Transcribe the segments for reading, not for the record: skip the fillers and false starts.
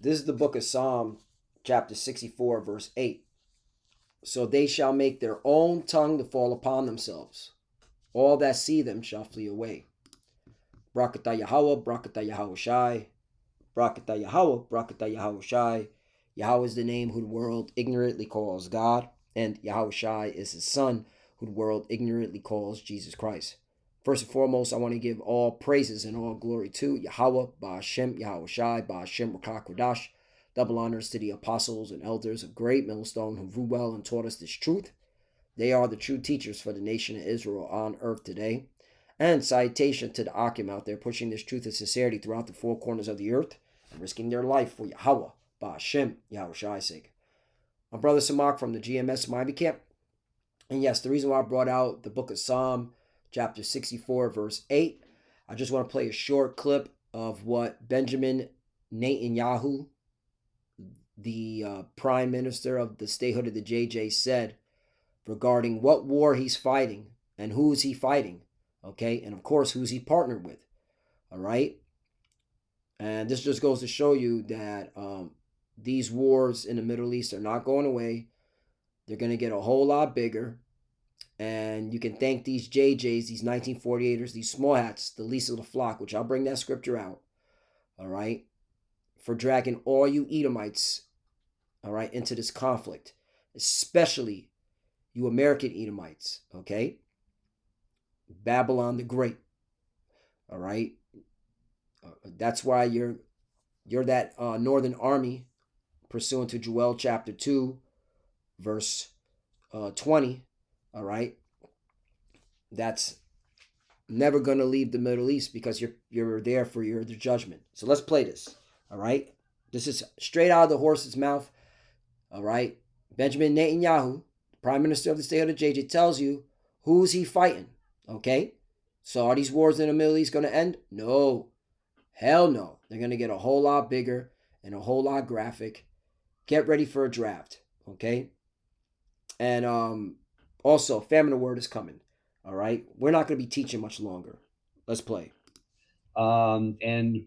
This is the book of Psalm, chapter 64, verse 8. So they shall make their own tongue to fall upon themselves. All that see them shall flee away. Brakata Yahweh, Brakata Yahweh Shai. Brakata Yahweh, Brakata Yahweh Shai. Yahweh is the name who the world ignorantly calls God, and Yahweh Shai is his son, who the world ignorantly calls Jesus Christ. First and foremost, I want to give all praises and all glory to Yahweh, Ba'ashem, Yahweh Shai, Ba'ashem, Rakah Kodash. Double honors to the apostles and elders of Great Millstone who ruled well and taught us this truth. They are the true teachers for the nation of Israel on earth today. And citation to the Akim out there pushing this truth and sincerity throughout the four corners of the earth and risking their life for Yahweh, Ba'ashem, Yahweh Shai's sake. My brother Samak from the GMS Miami camp. And yes, the reason why I brought out the book of Psalm, chapter 64, verse 8, I just want to play a short clip of what Benjamin Netanyahu, the prime minister of the statehood of the JJ, said regarding what war he's fighting and who is he fighting, okay? And of course, who's he partnered with, all right? And this just goes to show you that these wars in the Middle East are not going away. They're going to get a whole lot bigger. And you can thank these JJs, these 1948ers, these small hats, the least of the flock, which I'll bring that scripture out, all right, for dragging all you Edomites, all right, into this conflict, especially you American Edomites, okay? Babylon the Great, all right? That's why you're that northern army, pursuant to Joel chapter 2, verse 20, all right? That's never going to leave the Middle East because you're there for the judgment. So let's play this, all right? This is straight out of the horse's mouth, all right? Benjamin Netanyahu, prime minister of the state of the JJ, tells you who's he fighting, okay? So are these wars in the Middle East going to end? No. Hell no. They're going to get a whole lot bigger and a whole lot graphic. Get ready for a draft, okay? And also, famine of word is coming, all right? We're not going to be teaching much longer. Let's play. And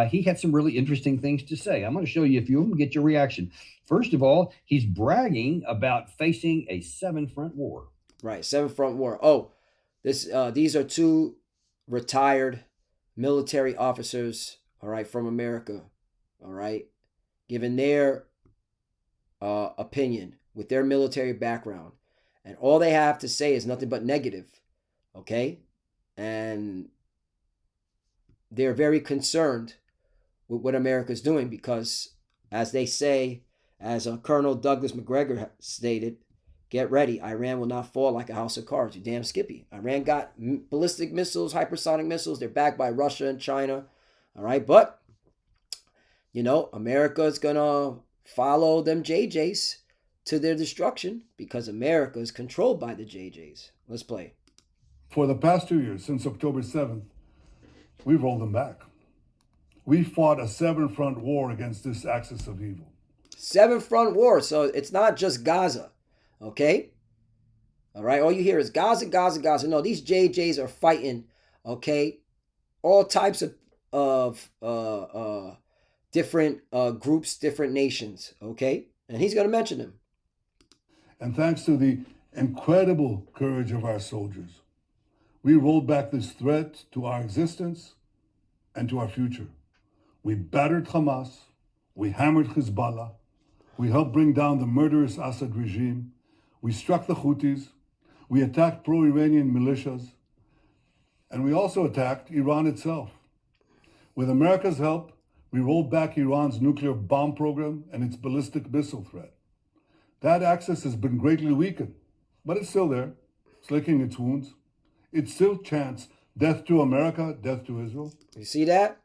he had some really interesting things to say. I'm going to show you a few of them, get your reaction. First of all, he's bragging about facing a 7-front war. Right, 7-front war. Oh, these are two retired military officers, all right, from America, all right, giving their opinion with their military background. And all they have to say is nothing but negative, okay? And they're very concerned with what America's doing because, as they say, as Colonel Douglas McGregor stated, get ready, Iran will not fall like a house of cards, you damn Skippy. Iran got ballistic missiles, hypersonic missiles. They're backed by Russia and China, all right? But, you know, America is going to follow them JJs to their destruction because America is controlled by the JJs. Let's play. For the past 2 years, since October 7th, we've rolled them back. We fought a 7-front war against this axis of evil. 7-front war. So it's not just Gaza, okay? All right, all you hear is Gaza, Gaza, Gaza. No, these JJs are fighting, okay? All types of different groups, different nations, okay? And he's going to mention them. And thanks to the incredible courage of our soldiers, we rolled back this threat to our existence and to our future. We battered Hamas, we hammered Hezbollah, we helped bring down the murderous Assad regime, we struck the Houthis, we attacked pro-Iranian militias, and we also attacked Iran itself. With America's help, we rolled back Iran's nuclear bomb program and its ballistic missile threat. That axis has been greatly weakened, but it's still there. It's licking its wounds. It still chants, death to America, death to Israel. You see that?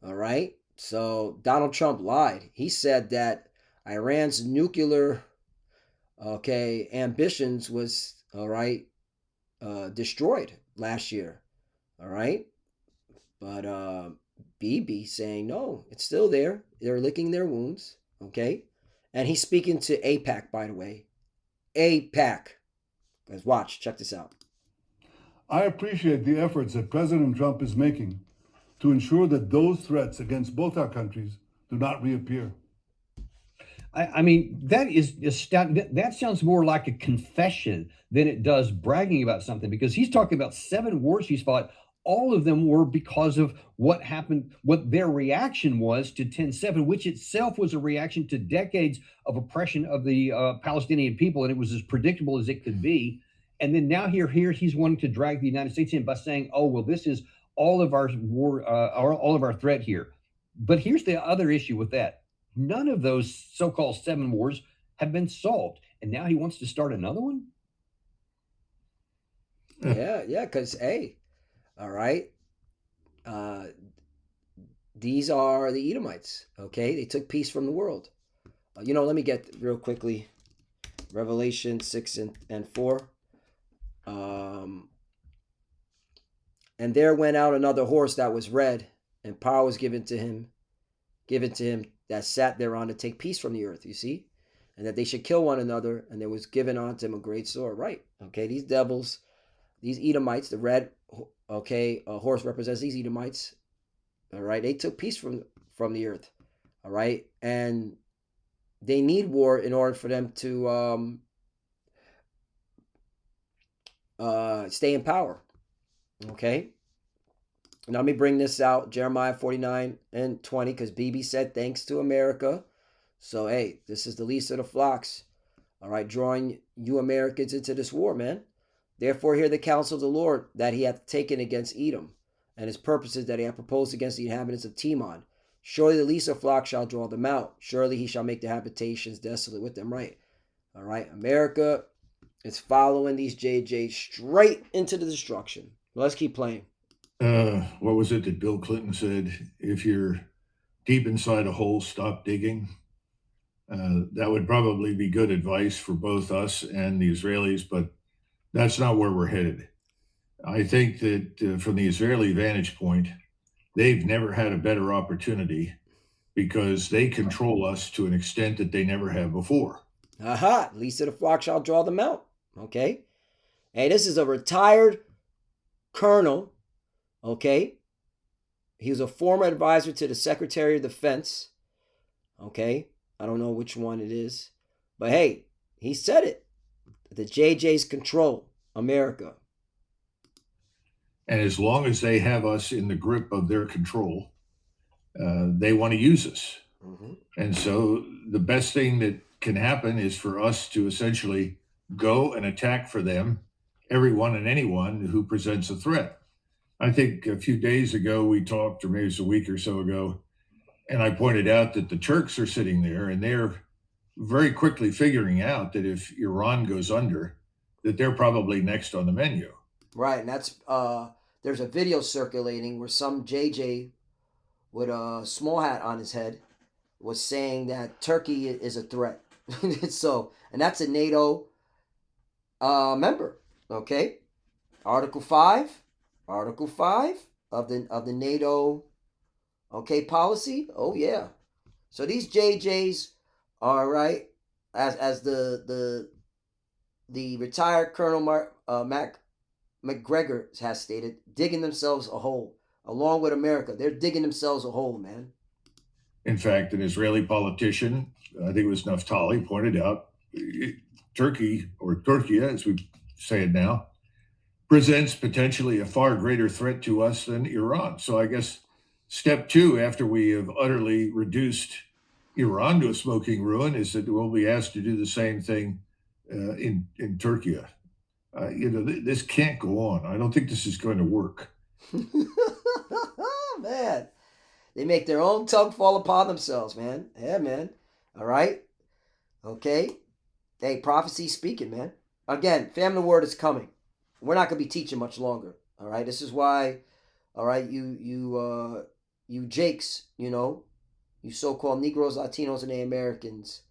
All right. So Donald Trump lied. He said that Iran's nuclear, ambitions was, all right, destroyed last year. All right. But Bibi saying, no, it's still there. They're licking their wounds. Okay. And he's speaking to AIPAC, by the way. AIPAC. Guys, watch. Check this out. I appreciate the efforts that President Trump is making to ensure that those threats against both our countries do not reappear. I mean, that is astounding. That sounds more like a confession than it does bragging about something, because he's talking about 7 wars he's fought. All of them were because of what happened, what their reaction was to 10/7, which itself was a reaction to decades of oppression of the Palestinian people, and it was as predictable as it could be. And then now here he's wanting to drag the United States in by saying, "Oh, well, this is all of our war, all of our threat here." But here's the other issue with that: none of those so-called 7 wars have been solved, and now he wants to start another one. Yeah, because hey, all right, uh, these are the Edomites. Okay, they took peace from the world. Let me get real quickly Revelation 6 and 4. And there went out another horse that was red, and power was given to him that sat thereon to take peace from the earth. You see, and that they should kill one another, and there was given unto him a great sword. Right? Okay, these devils, these Edomites, the red, okay, horse represents these Edomites. All right, they took peace from the earth. All right, and they need war in order for them to stay in power. Okay. Now let me bring this out, Jeremiah 49 and 20, because Bibi said thanks to America. So, hey, this is the least of the flocks. All right, drawing you Americans into this war, man. Therefore, hear the counsel of the Lord that he hath taken against Edom, and his purposes that he hath proposed against the inhabitants of Timon. Surely the least of flock shall draw them out. Surely he shall make their habitations desolate with them. Right. All right, America is following these JJs straight into the destruction. Let's keep playing. What was it that Bill Clinton said? If you're deep inside a hole, stop digging. That would probably be good advice for both us and the Israelis, but that's not where we're headed. I think that from the Israeli vantage point, they've never had a better opportunity because they control us to an extent that they never have before. Aha, least of the flock shall draw them out. Okay. Hey, this is a retired colonel. Okay. He was a former advisor to the Secretary of Defense. Okay. I don't know which one it is. But hey, he said it. The JJs control America. And as long as they have us in the grip of their control, they want to use us. Mm-hmm. And so the best thing that can happen is for us to essentially go and attack for them everyone and anyone who presents a threat. I think a few days ago we talked, or maybe it was a week or so ago, and I pointed out that the Turks are sitting there and they're very quickly figuring out that if Iran goes under, that they're probably next on the menu. Right, and that's there's a video circulating where some JJ with a small hat on his head was saying that Turkey is a threat. So, and that's a NATO member. Okay, Article 5 of the NATO policy. Oh yeah. So these JJs are right, as the retired Colonel Mac McGregor has stated, digging themselves a hole along with America. They're digging themselves a hole, man. In fact, an Israeli politician, I think it was Naftali, pointed out Turkey, or Turkey as we say it now, presents potentially a far greater threat to us than Iran. So I guess step 2, after we have utterly reduced Iran to a smoking ruin, is that we'll be asked to do the same thing in Turkey. This can't go on. I don't think this is going to work. Man, they make their own tongue fall upon themselves, man. Yeah, man. All right. Okay. Hey, prophecy speaking, man. Again, family word is coming. We're not going to be teaching much longer. All right. This is why, all right, you Jakes, you so-called Negroes, Latinos, and Americans,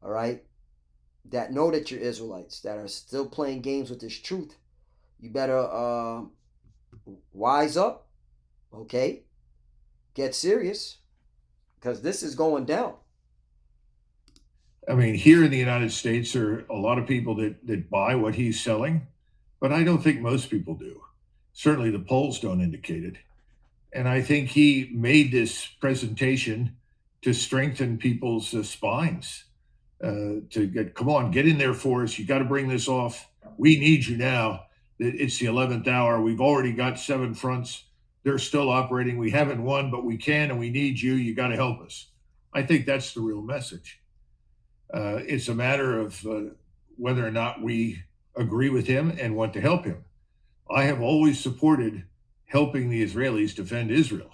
all right, that know that you're Israelites, that are still playing games with this truth. You better wise up, okay? Get serious, because this is going down. I mean, here in the United States, there are a lot of people that buy what he's selling, but I don't think most people do. Certainly the polls don't indicate it. And I think he made this presentation to strengthen people's spines. to come on, get in there for us. You got to bring this off. We need you now. It's the 11th hour. We've already got 7 fronts. They're still operating. We haven't won, but we can, and we need you. You got to help us. I think that's the real message. It's a matter of whether or not we agree with him and want to help him. I have always supported helping the Israelis defend Israel,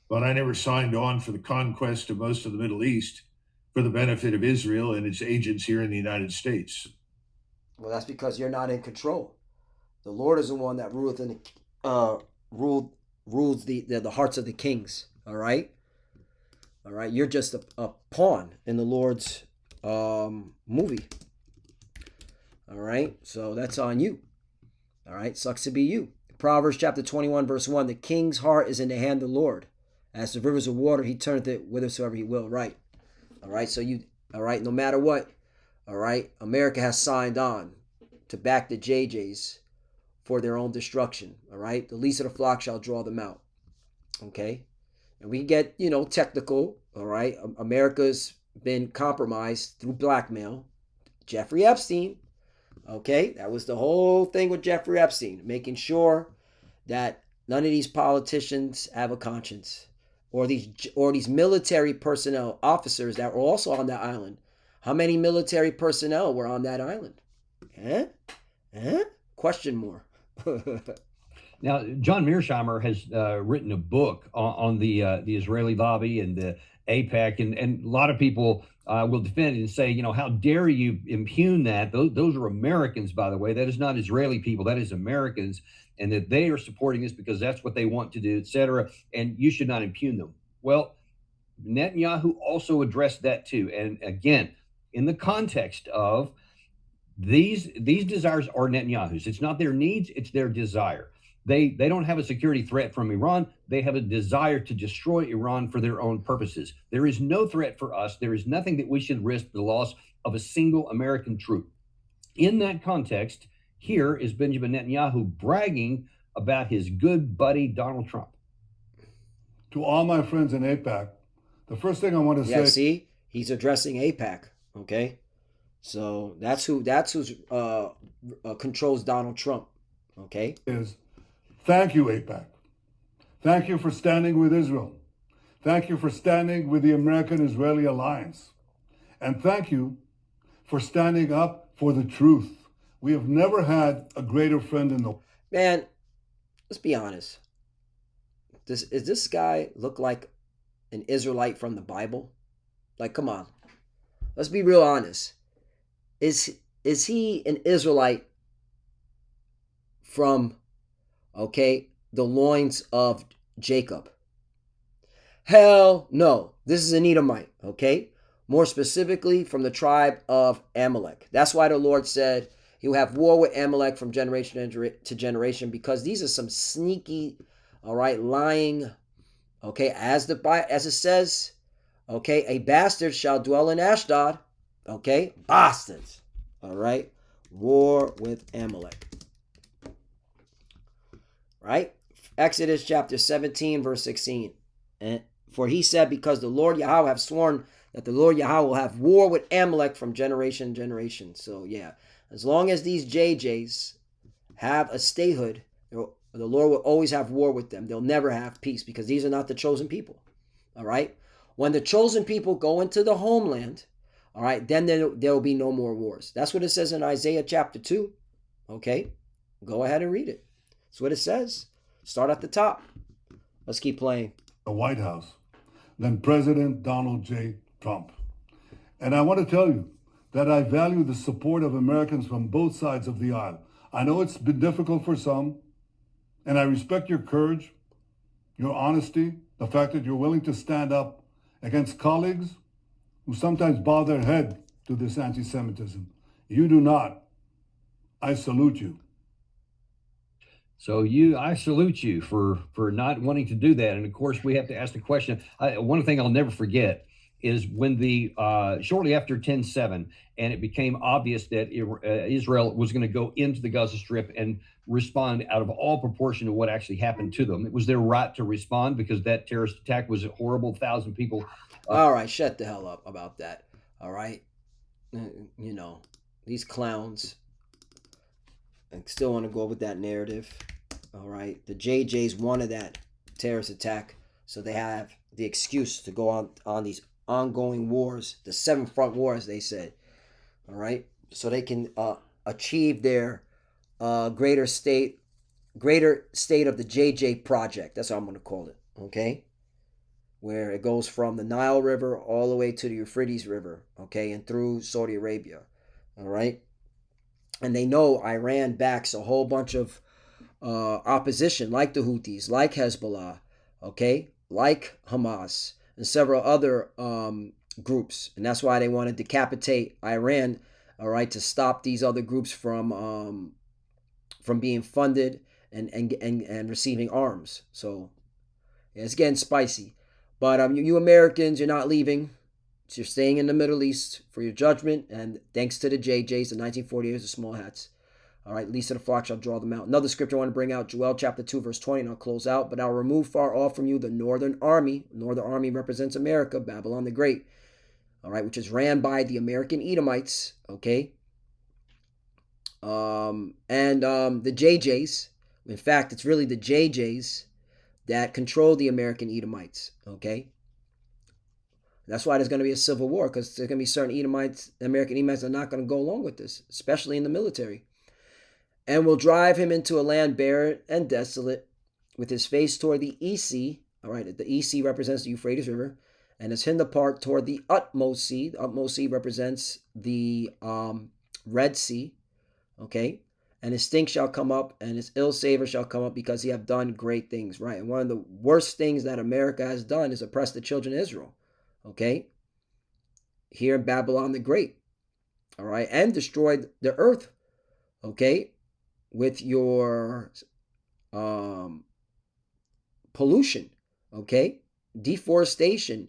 but I never signed on for the conquest of most of the Middle East for the benefit of Israel and its agents here in the United States. Well, that's because you're not in control. The Lord is the one that rules the hearts of the kings. All right. You're just a pawn in the Lord's movie. All right. So that's on you. All right. Sucks to be you. Proverbs chapter 21 verse 1. The king's heart is in the hand of the Lord. As the rivers of water, he turneth it whithersoever he will. Right. All right. So all right. No matter what. All right. America has signed on to back the JJs for their own destruction. All right. The least of the flock shall draw them out. Okay. And we get, technical. All right. America's been compromised through blackmail. Jeffrey Epstein. Okay. That was the whole thing with Jeffrey Epstein, making sure that none of these politicians have a conscience, or these military personnel officers that were also on that island. How many military personnel were on that island? Question more. Now, John Mearsheimer has written a book on the Israeli lobby and the AIPAC, and a lot of people will defend it and say, how dare you impugn that? Those are Americans, by the way. That is not Israeli people. That is Americans, and that they are supporting this because that's what they want to do, etc. And you should not impugn them. Well, Netanyahu also addressed that too. And again, in the context of these desires are Netanyahu's. It's not their needs, it's their desire. They don't have a security threat from Iran. They have a desire to destroy Iran for their own purposes. There is no threat for us. There is nothing that we should risk the loss of a single American troop. In that context, here is Benjamin Netanyahu bragging about his good buddy, Donald Trump. To all my friends in AIPAC, the first thing I want to say... See, he's addressing AIPAC, okay? So that's who controls Donald Trump, okay? Is thank you, AIPAC. Thank you for standing with Israel. Thank you for standing with the American-Israeli alliance. And thank you for standing up for the truth. We have never had a greater friend in the... Man, let's be honest. Does this guy look like an Israelite from the Bible? Like, come on. Let's be real honest. Is he an Israelite from, the loins of Jacob? Hell no. This is an Edomite, okay? More specifically from the tribe of Amalek. That's why the Lord said he will have war with Amalek from generation to generation, because these are some sneaky, lying, as it says, a bastard shall dwell in Ashdod, bastards, war with Amalek, right? Exodus chapter 17, verse 16. And for he said, because the Lord Yahweh have sworn that the Lord Yahweh will have war with Amalek from generation to generation. So yeah, as long as these JJs have a statehood, the Lord will always have war with them. They'll never have peace, because these are not the chosen people. All right. When the chosen people go into the homeland, all right, then there will be no more wars. That's what it says in Isaiah chapter 2. Okay. Go ahead and read it. That's what it says. Start at the top. Let's keep playing. The White House than President Donald J. Trump. And I want to tell you that I value the support of Americans from both sides of the aisle. I know it's been difficult for some, and I respect your courage, your honesty, the fact that you're willing to stand up against colleagues who sometimes bow their head to this anti-Semitism. You do not. I salute you. So I salute you for not wanting to do that. And of course, we have to ask the question. One thing I'll never forget is when shortly after 10/7, and it became obvious that Israel was going to go into the Gaza Strip and respond out of all proportion to what actually happened to them. It was their right to respond, because that terrorist attack was a horrible, 1,000 people. All right, shut the hell up about that. All right. you know, these clowns, I still want to go with that narrative. All right, the JJ's wanted that terrorist attack, so they have the excuse to go on these ongoing wars, the 7 front wars, they said. All right, so they can achieve their greater state of the JJ project. That's what I'm going to call it. Okay, where it goes from the Nile River all the way to the Euphrates River. Okay, and through Saudi Arabia. All right, and they know Iran backs a whole bunch of opposition, like the Houthis, like Hezbollah, okay, like Hamas, and several other groups, and that's why they want to decapitate Iran, all right, to stop these other groups from being funded and receiving arms. So yeah, it's getting spicy, but you Americans, you're not leaving. So you're staying in the Middle East for your judgment, and thanks to the JJs, the 1948ers, the small hats. All right, least of the flock shall draw them out. Another scripture I want to bring out, Joel chapter 2, verse 20, and I'll close out. But I'll remove far off from you the northern army. Northern army represents America, Babylon the Great. All right, which is ran by the American Edomites, okay? The JJs. In fact, it's really the JJs that control the American Edomites, okay? That's why there's going to be a civil war, because there's going to be certain Edomites, American Edomites, that are not going to go along with this, especially in the military. And will drive him into a land barren and desolate, with his face toward the EC. All right, the EC represents the Euphrates River, and his hinder part toward the utmost sea. The utmost sea represents the Red Sea. Okay, and his stink shall come up, and his ill savor shall come up, because he have done great things. Right, and one of the worst things that America has done is oppress the children of Israel. Okay, here in Babylon the Great. All right, and destroyed the earth. Okay, with your pollution, okay, deforestation,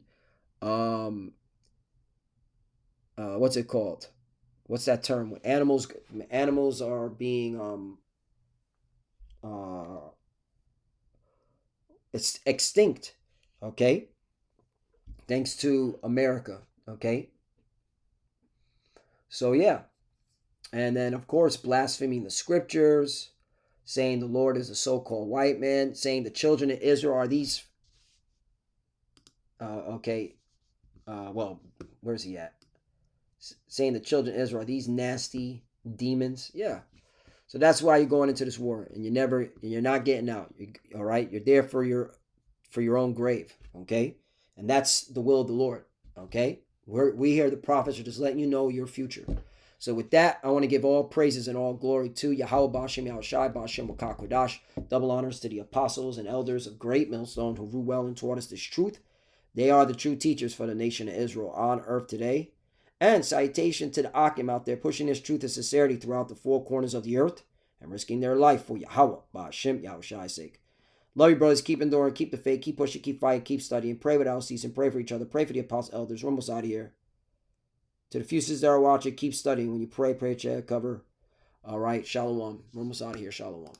what's it called? What's that term? When animals are being it's extinct, okay? Thanks to America, okay? So yeah. And then, of course, blaspheming the scriptures, saying the Lord is a so-called white man, saying the children of Israel are these, well, where's he at? Saying the children of Israel are these nasty demons. Yeah. So that's why you're going into this war, and you're not getting out. All right? You're there for your own grave, okay? And that's the will of the Lord, okay? We here, the prophets, are just letting you know your future. So with that, I want to give all praises and all glory to Yahweh B'Shem Yahushai B'Shem Wakakodash. Double honors to the apostles and elders of Great Millstone who rule well and taught us this truth. They are the true teachers for the nation of Israel on earth today. And salutation to the Akim out there pushing this truth and sincerity throughout the four corners of the earth and risking their life for Yahweh B'Shem Yahushai's sake. Love you, brothers. Keep enduring, keep the faith, keep pushing, keep fighting, keep studying. Pray without ceasing. Pray for each other. Pray for the apostles, elders. We're almost out of here. To the few sisters that are watching, keep studying. When you pray, chair cover. All right, shalom. We're almost out of here. Shalom.